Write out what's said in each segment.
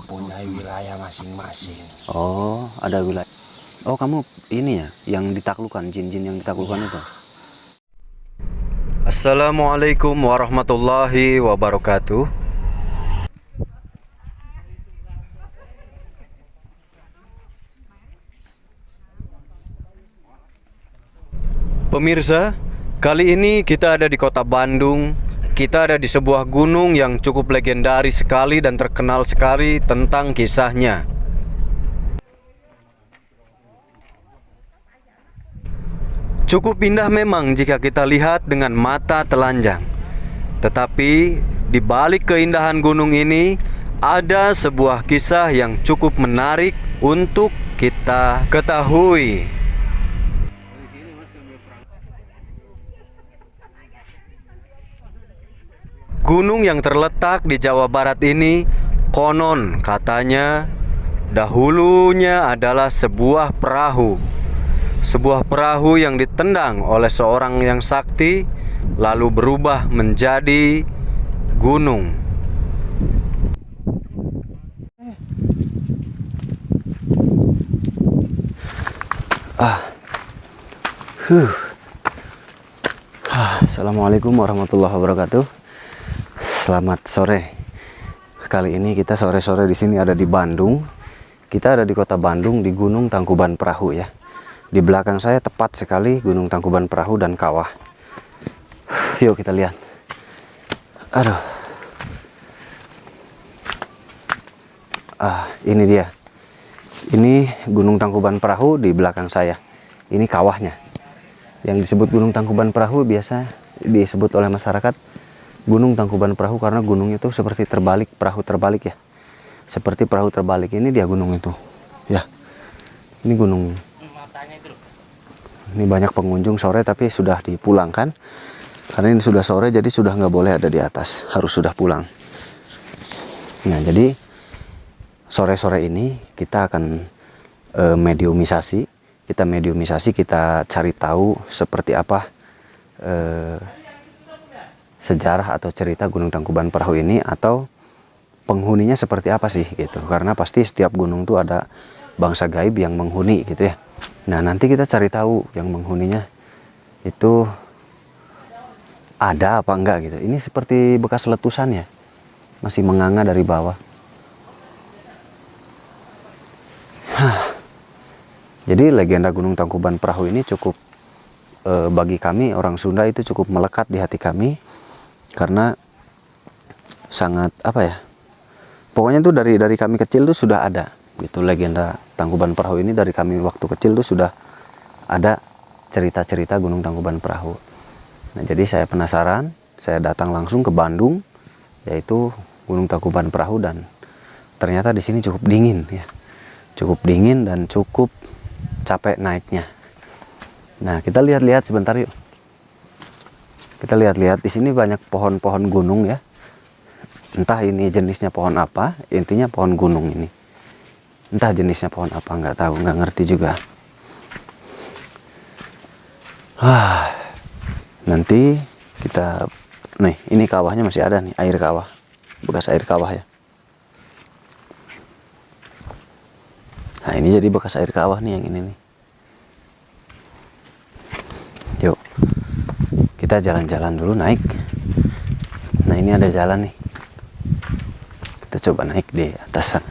mempunyai wilayah masing-masing. Oh, ada wilayah. Oh, kamu ini ya, yang ditaklukkan, jin-jin yang ditaklukkan itu. Assalamualaikum warahmatullahi wabarakatuh. Pemirsa, kali ini kita ada di kota Bandung. Kita ada di sebuah gunung yang cukup legendaris sekali dan terkenal sekali tentang kisahnya. Cukup indah memang jika kita lihat dengan mata telanjang. Tetapi di balik keindahan gunung ini ada sebuah kisah yang cukup menarik untuk kita ketahui. Gunung yang terletak di Jawa Barat ini konon katanya dahulunya adalah sebuah perahu. Sebuah perahu yang ditendang oleh seorang yang sakti lalu berubah menjadi gunung. Assalamualaikum warahmatullahi wabarakatuh. Selamat sore. Kali ini kita sore-sore di sini ada di Bandung. Kita ada di kota Bandung di Gunung Tangkuban Perahu ya. Di belakang saya tepat sekali Gunung Tangkuban Perahu dan kawah. Yuk kita lihat. Aduh. Ini dia. Ini Gunung Tangkuban Perahu di belakang saya. Ini kawahnya. Yang disebut Gunung Tangkuban Perahu biasa disebut oleh masyarakat Gunung Tangkuban Perahu karena gunung itu seperti terbalik, perahu terbalik ya. Seperti perahu terbalik ini dia gunung itu. Ya. Ini gunung. Ini banyak pengunjung sore tapi sudah dipulangkan. Karena ini sudah sore jadi sudah nggak boleh ada di atas, harus sudah pulang. Nah, jadi sore-sore ini kita akan mediumisasi. Kita cari tahu seperti apa sejarah atau cerita Gunung Tangkuban Perahu ini, atau penghuninya seperti apa sih gitu. Karena pasti setiap gunung tuh ada bangsa gaib yang menghuni gitu ya. Nah, nanti kita cari tahu yang menghuninya itu ada apa enggak gitu. Ini seperti bekas letusan ya, masih menganga dari bawah. Jadi legenda Gunung Tangkuban Perahu ini cukup bagi kami orang Sunda itu cukup melekat di hati kami. Karena sangat apa ya, pokoknya tuh dari kami kecil tuh sudah ada gitu legenda Tangkuban Perahu ini. Dari kami waktu kecil tuh sudah ada cerita-cerita Gunung Tangkuban Perahu. Nah, jadi saya penasaran, saya datang langsung ke Bandung, yaitu Gunung Tangkuban Perahu, dan ternyata di sini cukup dingin ya, cukup dingin dan cukup capek naiknya. Nah, kita lihat-lihat sebentar yuk. Kita lihat-lihat di sini banyak pohon-pohon gunung ya. Entah ini jenisnya pohon apa, intinya pohon gunung ini. Entah jenisnya pohon apa, nggak tahu, nggak ngerti juga. Nanti kita, nih ini kawahnya masih ada nih, air kawah, bekas air kawah ya. Nah, ini jadi bekas air kawah nih yang ini nih. Yuk. Kita jalan-jalan dulu naik. Nah, ini ada jalan nih. Kita coba naik di atas sana.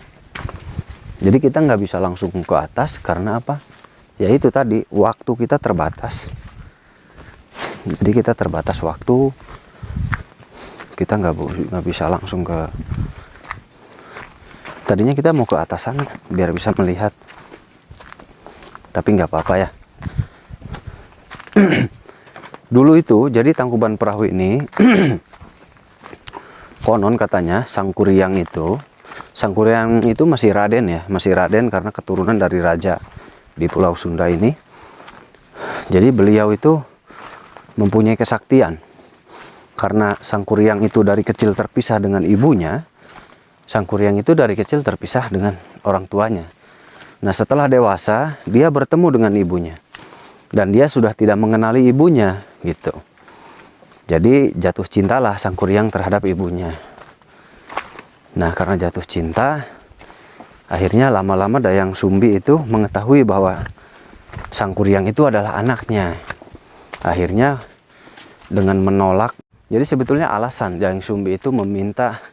Jadi kita nggak bisa langsung ke atas karena apa? Ya itu tadi, waktu kita terbatas. Jadi kita terbatas waktu. Kita nggak bisa langsung ke. Tadinya kita mau ke atas sana biar bisa melihat. Tapi nggak apa-apa ya. Dulu itu, jadi Tangkuban Perahu ini, konon katanya Sangkuriang itu masih Raden ya, masih Raden karena keturunan dari raja di Pulau Sunda ini. Jadi beliau itu mempunyai kesaktian. Karena Sangkuriang itu dari kecil terpisah dengan ibunya, Sangkuriang itu dari kecil terpisah dengan orang tuanya. Nah, setelah dewasa, dia bertemu dengan ibunya. Dan dia sudah tidak mengenali ibunya gitu. Jadi jatuh cintalah Sangkuriang terhadap ibunya. Nah, karena jatuh cinta, Akhirnya lama-lama Dayang Sumbi itu mengetahui bahwa Sangkuriang itu adalah anaknya. Akhirnya dengan menolak, jadi sebetulnya alasan Dayang Sumbi itu meminta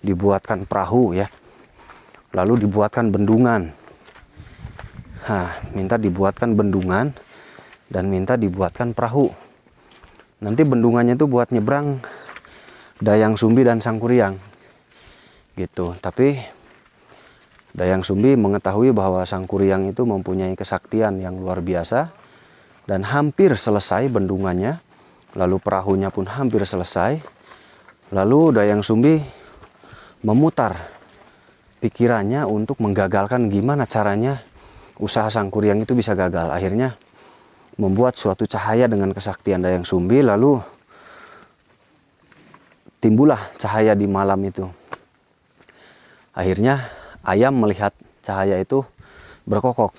dibuatkan perahu ya, lalu dibuatkan bendungan. Minta dibuatkan bendungan dan minta dibuatkan perahu. Nanti bendungannya itu buat nyebrang Dayang Sumbi dan Sangkuriang gitu. Tapi Dayang Sumbi mengetahui bahwa Sangkuriang itu mempunyai kesaktian yang luar biasa dan hampir selesai bendungannya, lalu perahunya pun hampir selesai. Lalu Dayang Sumbi memutar pikirannya untuk menggagalkan gimana caranya usaha Sangkuriang itu bisa gagal. Akhirnya membuat suatu cahaya dengan kesaktian Dayang Sumbi, lalu timbullah cahaya di malam itu. Akhirnya ayam melihat cahaya itu berkokok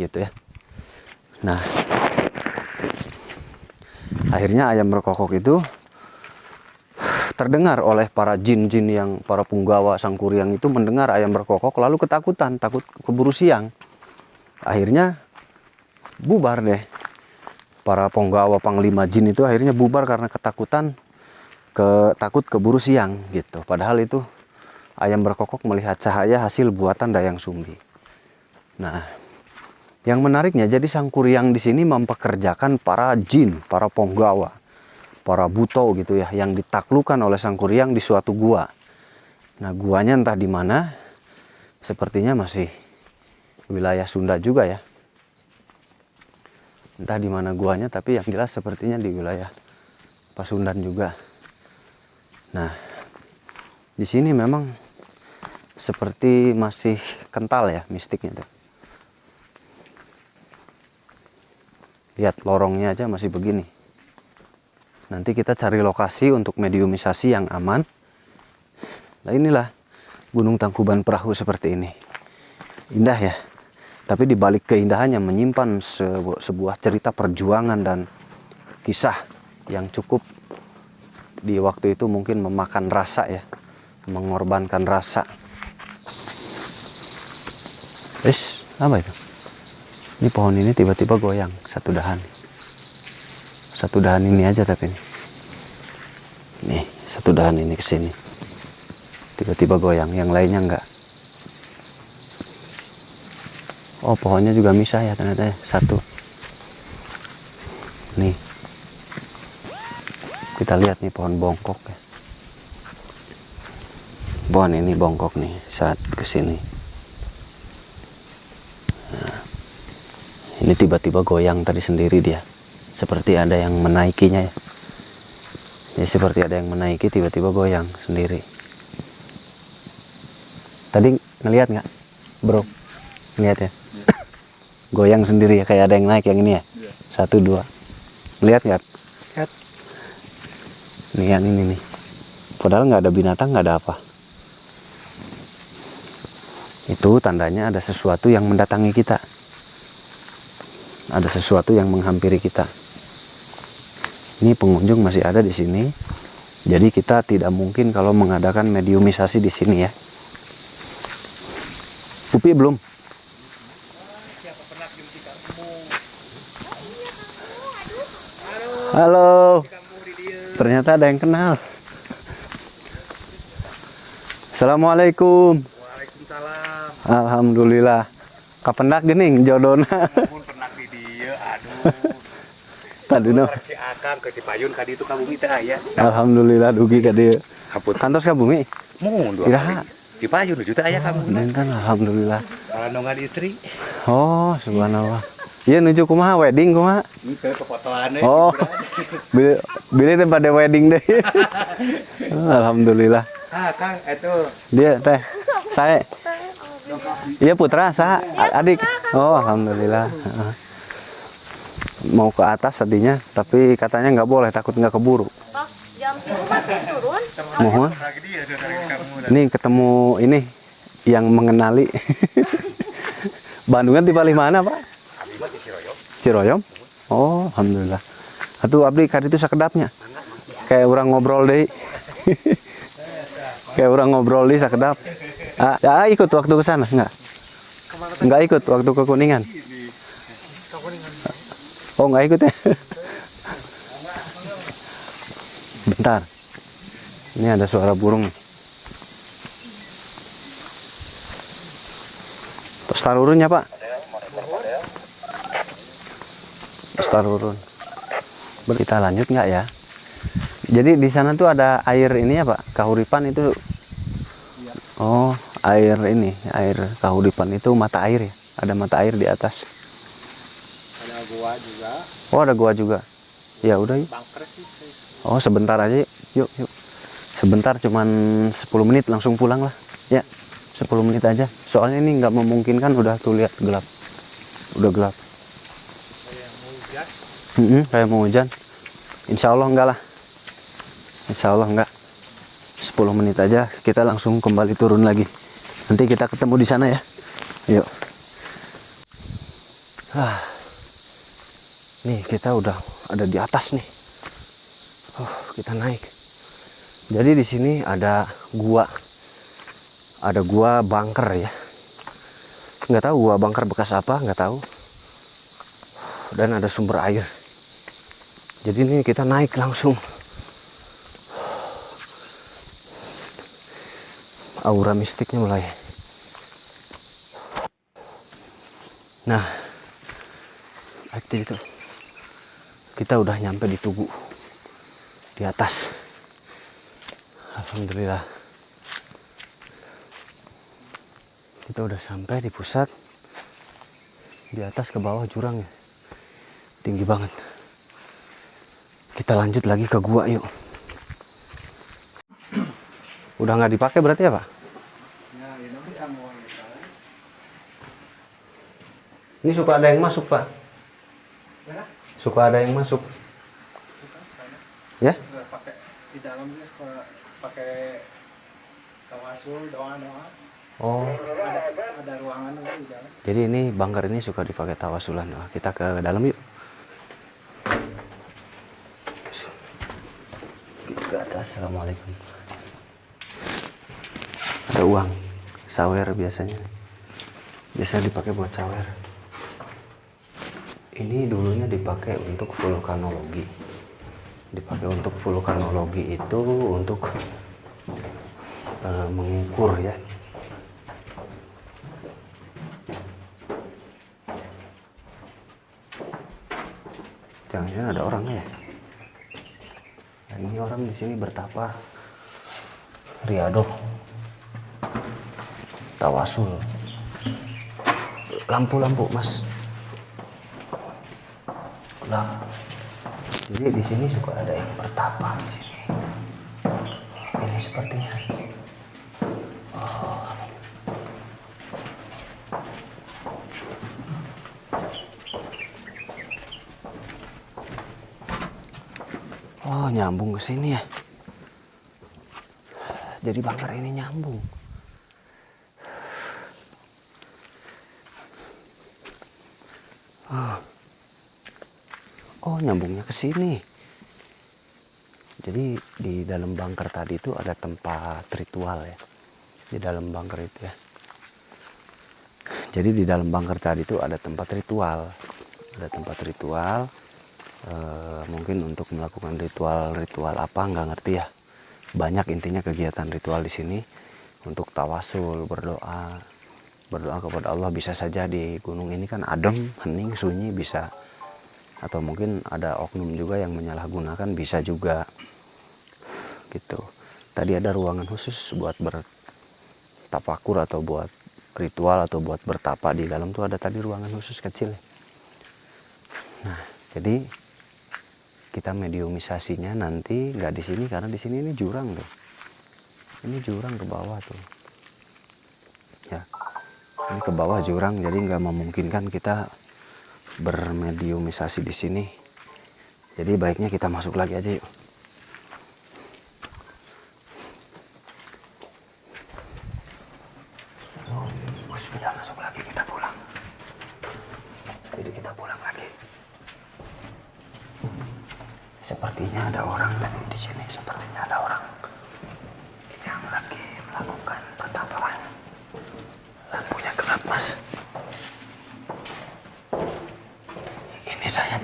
gitu ya. Nah, akhirnya ayam berkokok itu terdengar oleh para jin-jin yang para punggawa Sangkuriang itu mendengar ayam berkokok lalu ketakutan, takut keburu siang. Akhirnya bubar deh. Para punggawa panglima jin itu akhirnya bubar karena ketakutan, takut keburu siang gitu. Padahal itu ayam berkokok melihat cahaya hasil buatan Dayang Sumbi. Nah, yang menariknya jadi Sangkuriang di sini mempekerjakan para jin, para punggawa, para buto gitu ya, yang ditaklukkan oleh Sangkuriang di suatu gua. Nah, guanya entah di mana, sepertinya masih wilayah Sunda juga ya. Entah di mana guanya, tapi yang jelas sepertinya di wilayah Pasundan juga. Nah, di sini memang seperti masih kental ya mistiknya tuh. Lihat lorongnya aja masih begini. Nanti kita cari lokasi untuk mediumisasi yang aman. Nah, inilah Gunung Tangkuban Perahu seperti ini. Indah ya. Tapi di balik keindahannya menyimpan sebuah cerita perjuangan dan kisah yang cukup di waktu itu mungkin memakan rasa ya, mengorbankan rasa. Apa itu? Ini pohon ini tiba-tiba goyang satu dahan. Satu dahan ini aja tapi ini. Nih, satu dahan ini ke sini. Tiba-tiba goyang, yang lainnya enggak. Oh, pohonnya juga misah ya ternyata ya. Satu. Nih. Kita lihat nih pohon bongkok ya. Pohon ini bongkok nih saat ke sini. Nah, ini tiba-tiba goyang tadi sendiri dia. Seperti ada yang menaikinya ya. Ya seperti ada yang menaiki tiba-tiba goyang sendiri. Tadi ngelihat nggak, bro? Ngelihat ya? Goyang sendiri ya, kayak ada yang naik yang ini ya. Satu dua. Ngelihat nggak? Lihat. Nih yang ini nih. Padahal nggak ada binatang, nggak ada apa. Itu tandanya ada sesuatu yang mendatangi kita. Ada sesuatu yang menghampiri kita. Ini pengunjung masih ada di sini. Jadi kita tidak mungkin kalau mengadakan mediumisasi di sini ya. Upi belum? Halo. Ternyata ada yang kenal. Assalamualaikum. Waalaikumsalam. Alhamdulillah. Kapendak gening jodona. Mun pernah di dieu, aduh. Tadi no. Si Akang ke Cipayun kadi itu ka bumi teh aya. Alhamdulillah dugi ka dieu. Hampun. Kantos ka bumi? Mun dua Iraha. kali. Cipayun juta aya kamu. Dinten alhamdulillah. Kalanongan istri. Oh, subhanallah. Iya nuju kumaha wedding kumaha? Itu kefotoannya. Oh. Bili teh pada wedding deh. Alhamdulillah. Ah, Kang, itu. Dia teh. Saya. Iya putra, saya adik. Oh, alhamdulillah. Mau ke atas tadinya, tapi katanya nggak boleh, takut nggak keburu. Jam 10 masih turun. Mohon. Ini ketemu ini yang mengenali. Bandungan di Bali mana, Pak? Ciroyom. Oh, alhamdulillah. Atuh abdi kali itu sakedapnya. Kayak orang ngobrol deh. Kayak orang ngobrol di sakedap. Ikut waktu ke sana enggak? Enggak ikut waktu ke Kuningan. Oh, enggak ikut ya. Bentar. Ini ada suara burung. Star urun ya, Pak? Star urun. Kita lanjut nggak ya? Jadi di sana tuh ada air ini ya, Pak? Kahuripan itu. Oh, air ini, air kahuripan itu mata air ya? Ada mata air di atas. Ada gua juga. Oh, ada gua juga. Ya udah yuk. Bangker sih. Oh, sebentar aja yuk. Yuk, yuk. Sebentar, cuman 10 menit langsung pulang lah. Ya, 10 menit aja. Soalnya ini nggak memungkinkan, udah tuh lihat gelap. Udah gelap. Kayak mau hujan. Insya Allah enggak lah. Insya Allah enggak. 10 menit aja kita langsung kembali turun lagi. Nanti kita ketemu di sana ya. Yuk. Nih kita udah ada di atas nih. Kita naik. Jadi di sini ada gua. Ada gua bunker ya. Nggak tahu gua bunker bekas apa, nggak tahu. Dan ada sumber air. Jadi ini kita naik langsung. Aura mistiknya mulai. Nah, itu kita udah nyampe di Tugu, di atas. Alhamdulillah. Kita udah sampai di pusat. Di atas ke bawah jurang ya. Tinggi banget. Kita lanjut lagi ke gua yuk. Udah nggak dipakai berarti ya, Pak? Ini suka ada yang masuk, Pak. Suka ada yang masuk. Ya? Pakai di dalam juga pakai tawasul, doa-doa. Oh. Ada ruangan di dalam. Jadi ini bunker ini suka dipakai tawasulan. Wah, kita ke dalam yuk. Ke atas. Assalamualaikum. Ada uang sawer biasanya. Biasa dipakai buat sawer. Ini dulunya dipakai untuk vulkanologi. Dipakai untuk vulkanologi itu untuk mengukur ya. Jangan-jangan ada orangnya ya. Nah, ini orang di sini bertapa. Riadoh. Tawasul. Lampu-lampu, Mas. Gelap. Jadi di sini suka ada yang bertapa di sini. Ini sepertinya. Oh, nyambung ke sini ya. Jadi bunker ini nyambung. Oh, nyambungnya ke sini. Jadi di dalam bunker tadi itu ada tempat ritual ya. Di dalam bunker itu ya. Jadi di dalam bunker tadi itu ada tempat ritual. Ada tempat ritual. Mungkin untuk melakukan ritual apa nggak ngerti ya. Banyak intinya kegiatan ritual di sini untuk tawasul, berdoa kepada Allah. Bisa saja di gunung ini kan adem, hening, sunyi, bisa. Atau mungkin ada oknum juga yang menyalahgunakan, bisa juga gitu. Tadi ada ruangan khusus buat bertapakur atau buat ritual atau buat bertapa. Di dalam tuh ada tadi ruangan khusus kecil. Nah, jadi kita mediumisasinya nanti nggak di sini, karena di sini ini jurang tuh. Ini jurang ke bawah tuh. Ya, ini ke bawah jurang, jadi nggak memungkinkan kita bermediumisasi di sini. Jadi baiknya kita masuk lagi aja yuk. Kita masuk lagi, kita pulang. Jadi kita pulang lagi. Sepertinya ada orang tadi di sini. Sepertinya ada orang yang lagi melakukan pertapaan.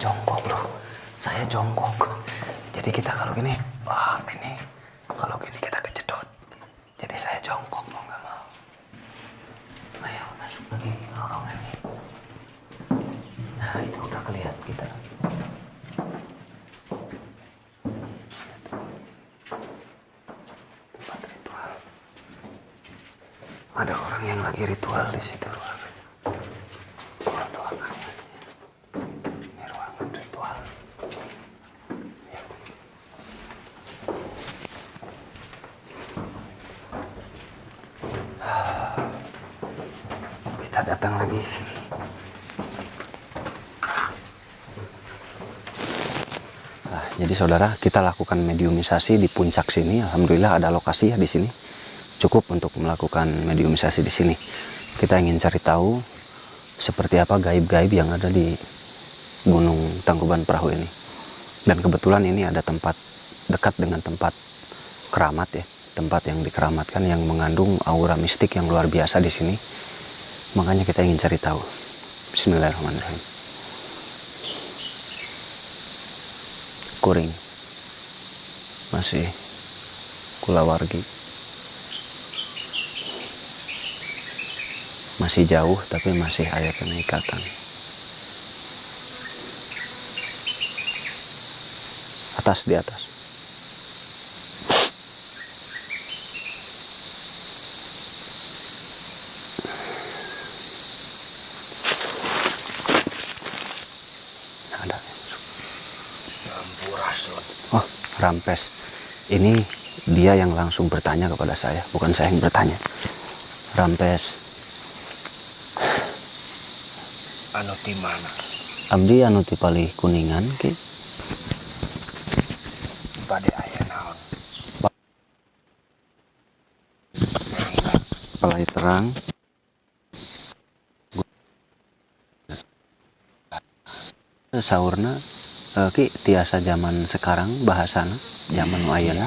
jongkok bro, saya jongkok. Jadi kita kalau gini, wah ini kalau gini kita kejedot. Jadi saya jongkok mau nggak mau. Ayo masuk lagi lorong ini. Nah itu udah kelihatan kita. Tempat ritual. Ada orang yang lagi ritual di situ. Ini ruangan ritual. Yuk. Kita datang lagi. Nah, jadi saudara, kita lakukan mediumisasi di puncak sini. Alhamdulillah ada lokasi ya di sini. Cukup untuk melakukan mediumisasi di sini. Kita ingin cari tahu seperti apa gaib-gaib yang ada di Gunung Tangkuban Perahu ini. Dan kebetulan ini ada tempat dekat dengan tempat keramat ya, tempat yang dikeramatkan yang mengandung aura mistik yang luar biasa di sini. Makanya kita ingin cari tahu. Bismillahirrahmanirrahim. Kuring masih kulawargi, masih jauh tapi masih ada ikatan. Atas di atas. Ada. Oh, Rampes. Ini dia yang langsung bertanya kepada saya, bukan saya yang bertanya. Rampes. Anu di mana? Abdi anu ti palih Kuningan ki. Pada aya naon? Palai terang. Saurna ki tiasa zaman sekarang bahasana, zaman nu ayeuna.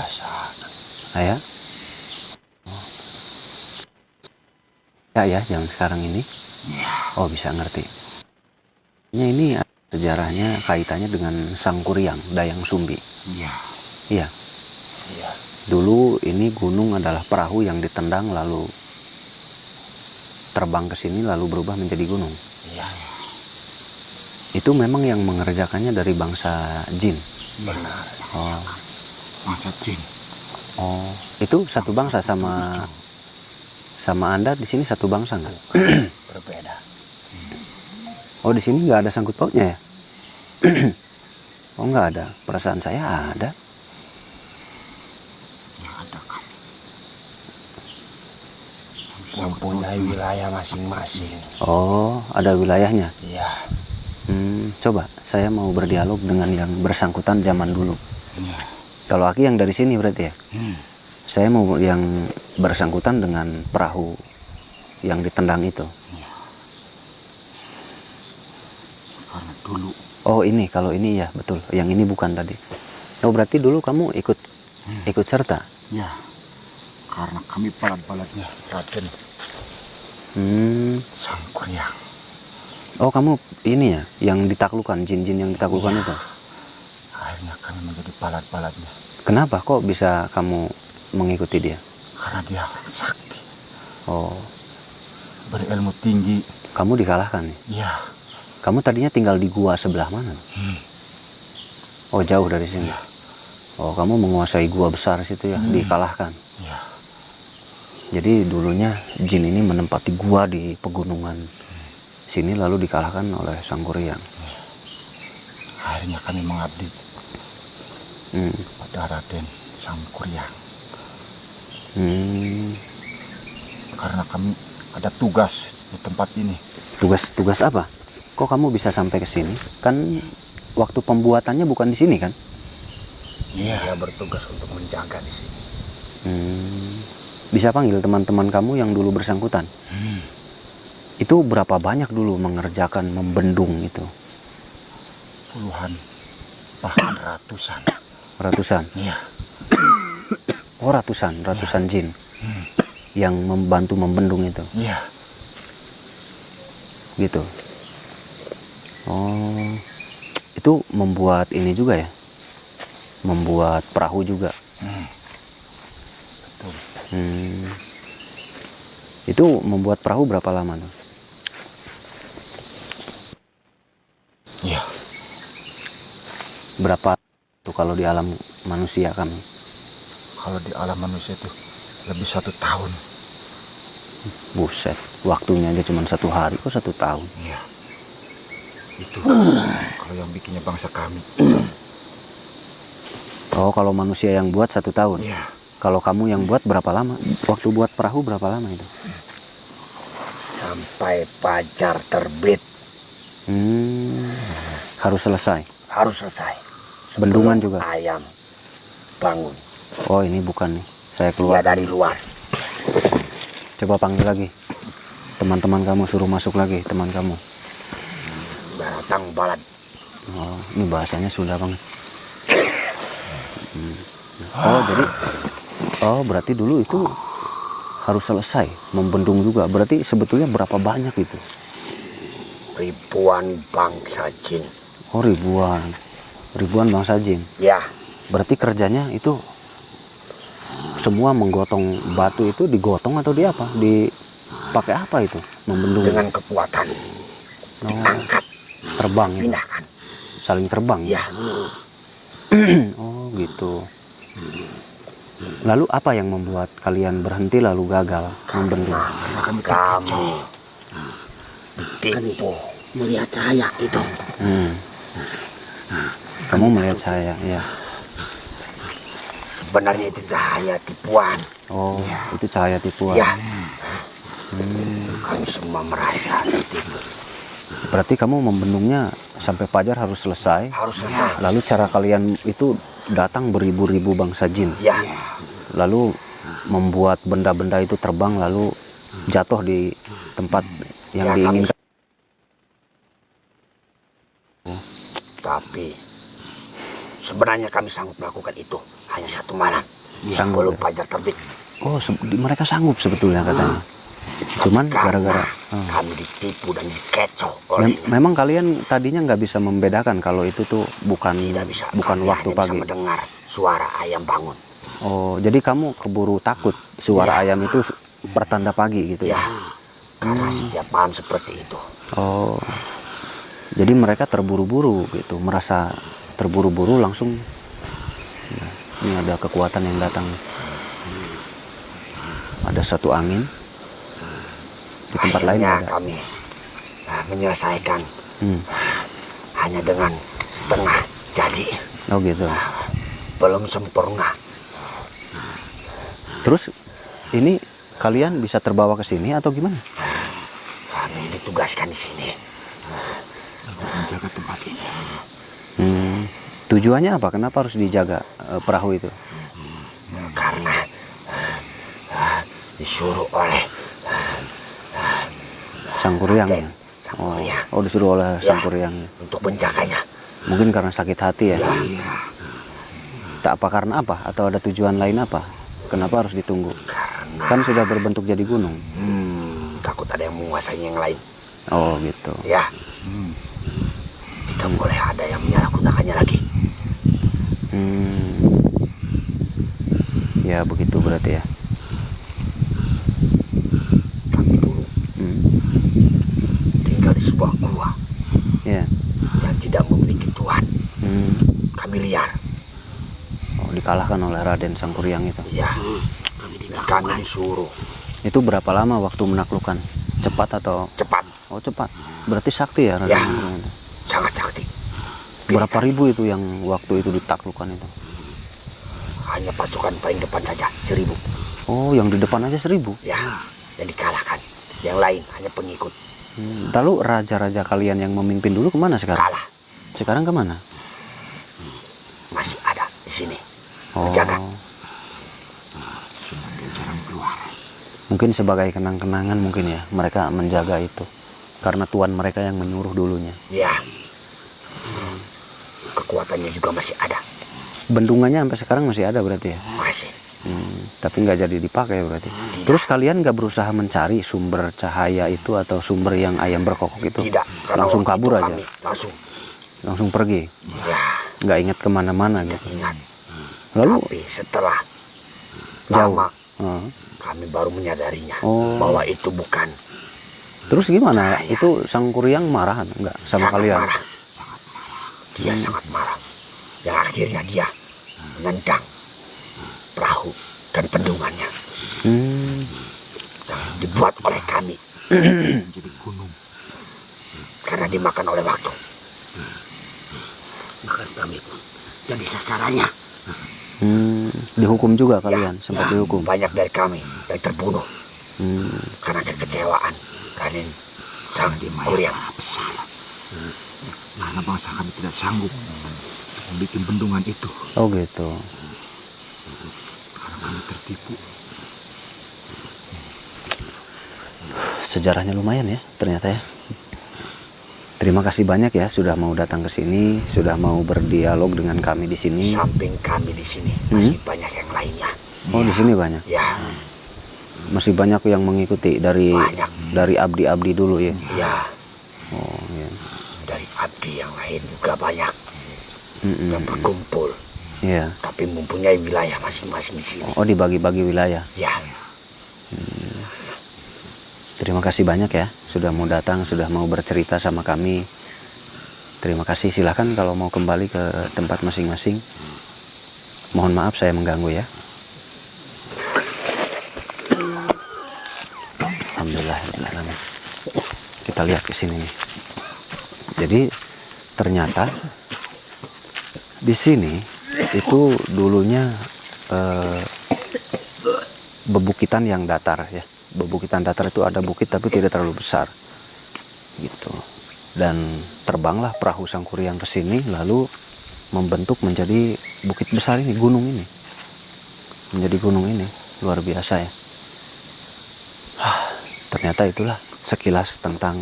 Aya. Ya zaman sekarang ini. Oh bisa ngerti. Ini sejarahnya kaitannya dengan Sangkuriang, Dayang Sumbi. Iya. Iya. Iya. Dulu ini gunung adalah perahu yang ditendang lalu terbang ke sini lalu berubah menjadi gunung. Iya. Itu memang yang mengerjakannya dari bangsa jin. Benar. Oh, Masa jin. oh, itu satu bangsa sama Anda di sini satu bangsa nggak? Berbeda. Oh di sini nggak ada sangkut pautnya ya? Oh nggak ada. Perasaan saya ada. Ya ada kan. Mempunyai wilayah masing-masing. Oh ada wilayahnya. Iya. Coba saya mau berdialog dengan yang bersangkutan zaman dulu. Iya. Kalau Aki yang dari sini berarti ya? Saya mau yang bersangkutan dengan perahu yang ditendang itu. Karena dulu. Oh ini, kalau ini ya betul. Yang ini bukan tadi. Oh berarti dulu kamu ikut serta? Ya. Karena kami balad-baladnya Raden Sangkuriang. Oh kamu ini ya, yang ditaklukkan, jin-jin yang ditaklukkan itu? Akhirnya kami menjadi balad-baladnya. Kenapa kok bisa kamu mengikuti dia? Karena dia sakti. Oh, Berilmu tinggi. kamu dikalahkan nih? Iya. Kamu tadinya tinggal di gua sebelah mana? Oh jauh dari sini? Oh kamu menguasai gua besar situ ya, dikalahkan? Iya. Jadi dulunya jin ini menempati gua di pegunungan sini lalu dikalahkan oleh Sangkuriang. Akhirnya kami mengabdi pada Raden Sangkuriang. Karena kami ada tugas di tempat ini. Tugas apa? Kok kamu bisa sampai ke sini? Kan waktu pembuatannya bukan di sini kan? Iya. Dia bertugas untuk menjaga di sini. Bisa panggil teman-teman kamu yang dulu bersangkutan. Itu berapa banyak dulu mengerjakan membendung itu? Puluhan, bahkan ratusan. Ratusan? Iya. Oh ratusan jin yang membantu membendung itu? Iya. Gitu. Oh itu membuat ini juga ya, membuat perahu juga. Betul. Itu membuat perahu berapa lama tuh? Iya. Berapa tuh kalau di alam manusia kan? Kalau di alam manusia itu lebih 1 tahun. Buset, waktunya aja cuma 1 hari kok 1 tahun. Iya. Itu kalau yang bikinnya bangsa kami. Oh, kalau manusia yang buat 1 tahun. Iya. Kalau kamu yang buat berapa lama? Waktu buat perahu berapa lama itu? Sampai fajar terbit Harus selesai. harus selesai. Bendungan Sebelum juga. ayam bangun. Oh, ini bukan nih. Saya Dia keluar. dari luar. Coba panggil lagi. Teman-teman kamu suruh masuk lagi, teman kamu. Datang balad. Oh, ini bahasanya Sunda banget. Oh, jadi berarti dulu itu harus selesai membendung juga. Berarti sebetulnya berapa banyak itu? Ribuan bangsa jin. Oh, ribuan bangsa jin. Ya, Berarti kerjanya itu semua menggotong batu itu digotong atau di apa? Dipakai apa itu? Membendung. dengan kekuatan diangkat, Terbang itu. pindahkan. Saling terbang. Ya, Oh, gitu. Lalu apa yang membuat kalian berhenti lalu gagal membendung? kami ditipu melihat cahaya itu. Kamu melihat saya, ya. Sebenarnya itu cahaya tipuan. Oh, itu cahaya tipuan. Ya, kami semua merasa ditipu. Berarti kamu membendungnya sampai fajar harus selesai. Harus selesai. Lalu cara kalian itu datang beribu-ribu bangsa jin. Ya, Lalu membuat benda-benda itu terbang lalu jatuh di tempat yang Ya, diinginkan. tapi sebenarnya kami sanggup melakukan itu hanya 1 malam. Sanggup, Sebelum ya? fajar terbit. Oh, mereka sanggup sebetulnya katanya. Cuman Karena gara-gara kami ditipu dan dikecoh oleh memang kalian tadinya nggak bisa membedakan kalau itu tuh bukan tidak bisa. bukan Kami waktu hanya pagi. bisa mendengar suara ayam bangun. Oh, jadi kamu keburu takut suara Ya. ayam itu pertanda pagi gitu ya? Ya, karena setiap malam seperti itu. Oh, jadi mereka terburu-buru gitu, merasa terburu-buru langsung. Ya, ini ada kekuatan yang datang. Ada satu angin. Di tempat lain Akhirnya ada. kami menyelesaikan Hmm. hanya dengan setengah jadi. Oh gitu. Belum sempurna. Terus ini kalian bisa terbawa ke sini atau gimana? Kami ditugaskan di sini. Menjaga tempat ini. Tujuannya apa? Kenapa harus dijaga perahu itu? Karena disuruh oleh Sang Kuryang ya? Sang Kuryang. Oh, disuruh oleh Ya. Sang Kuryang. untuk menjaganya. Mungkin karena sakit hati ya? Ya, Tak apa karena apa? Atau ada tujuan lain apa? Kenapa harus ditunggu? karena Kan sudah berbentuk jadi gunung. takut ada yang menguasai yang lain. Oh gitu. Ya, tidak boleh ada yang menyalahgunakannya lagi. Ya begitu berarti ya. Kami dulu tinggal di sebuah gua Ya. yang tidak memiliki Tuhan. Kami liar. Oh, dikalahkan oleh Raden Sang Kuryang itu. Ya, dan kami disuruh Itu berapa lama waktu menaklukkan? Cepat atau? cepat. Oh cepat. Berarti sakti ya Raden Ya. Sang Kuryang itu. Sangat sakti. Berapa ribu itu yang waktu itu ditaklukkan itu? Hanya pasukan paling depan saja 1.000. Oh, yang di depan aja 1.000. Ya, yang dikalahkan. Yang lain hanya pengikut. Lalu raja-raja kalian yang memimpin dulu kemana sekarang? Kalah. Sekarang kemana? Masih ada di sini. Oh, Menjaga. mungkin sebagai kenang-kenangan mungkin ya mereka menjaga itu karena tuan mereka yang menyuruh dulunya. Ya. Kekuatannya juga masih ada. Bendungannya sampai sekarang masih ada berarti ya? Masih. Tapi nggak jadi dipakai berarti. Terus kalian nggak berusaha mencari sumber cahaya itu atau sumber yang ayam berkokok itu? Tidak. Karena Langsung waktu kabur itu aja. Kami langsung langsung pergi, Ya, nggak ingat kemana-mana gitu. ingat. Lalu Tapi setelah jauh. lama Heeh. kami baru menyadarinya Oh. bahwa itu bukan Terus gimana? Itu sang Kuryang marah nggak sama sangat kalian? marah. Dia sangat marah. Yang akhirnya dia menendang perahu dan bendungannya Hmm. yang dibuat oleh kami Jadi gunung. karena dimakan oleh waktu. Maka kami pun jadi sasarannya. Dihukum juga kalian, sempat Ya, dihukum. banyak dari kami yang terbunuh Hmm. karena kekecewaan kalian sang Kuryang. Besar. Karena bangsa kami tidak sanggup membuat bendungan itu. Oh gitu. Karena kami tertipu. Sejarahnya lumayan ya ternyata ya. Terima kasih banyak ya sudah mau datang ke sini, sudah mau berdialog dengan kami di sini. Samping kami di sini masih banyak yang lainnya. Oh di sini banyak. Ya, Masih banyak yang mengikuti dari Banyak. abdi-abdi dulu ya. ya, Oh iya. dari abdi yang lain juga banyak Mm-mm. yang berkumpul, Iya. tapi mempunyai wilayah masing-masing di sini. Oh dibagi-bagi wilayah. Ya, Terima kasih banyak ya sudah mau datang, sudah mau bercerita sama kami. Terima kasih. Silahkan kalau mau kembali ke tempat masing-masing. Mohon maaf saya mengganggu ya. Alhamdulillah. Kita lihat ke sini nih. Jadi ternyata di sini itu dulunya bebukitan yang datar ya. Bebukitan datar itu ada bukit tapi tidak terlalu besar gitu. Dan terbanglah perahu sang Kuryang ke sini lalu membentuk menjadi bukit besar ini, gunung ini. Menjadi gunung ini, luar biasa ya. Ternyata itulah sekilas tentang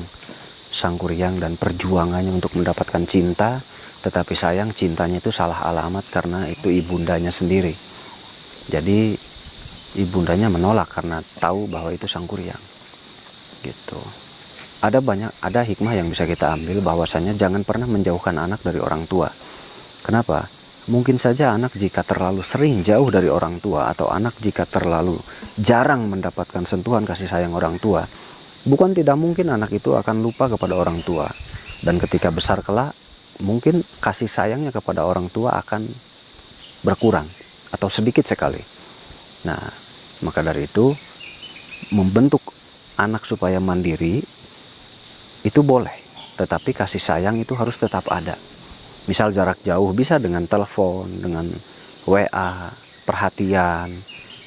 sang Kuryang dan perjuangannya untuk mendapatkan cinta, tetapi sayang cintanya itu salah alamat karena itu ibundanya sendiri. Jadi ibundanya menolak karena tahu bahwa itu sang Kuryang. Gitu. Ada hikmah yang bisa kita ambil bahwasanya jangan pernah menjauhkan anak dari orang tua. Kenapa? Mungkin saja anak jika terlalu sering jauh dari orang tua atau anak jika terlalu jarang mendapatkan sentuhan kasih sayang orang tua, bukan tidak mungkin anak itu akan lupa kepada orang tua. Dan ketika besar kelak, mungkin kasih sayangnya kepada orang tua akan berkurang atau sedikit sekali. Nah, maka dari itu membentuk anak supaya mandiri itu boleh, tetapi kasih sayang itu harus tetap ada. Misal jarak jauh bisa dengan telepon, dengan WA, perhatian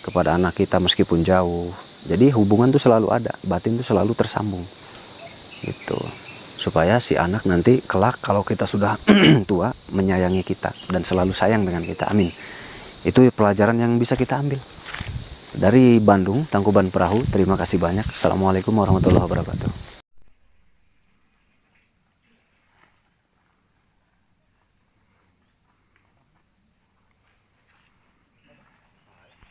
kepada anak kita meskipun jauh. Jadi hubungan itu selalu ada, batin itu selalu tersambung. Gitu. Supaya si anak nanti kelak kalau kita sudah tua menyayangi kita dan selalu sayang dengan kita. Amin. Itu pelajaran yang bisa kita ambil. Dari Bandung, Tangkuban Perahu, terima kasih banyak. Assalamualaikum warahmatullahi wabarakatuh.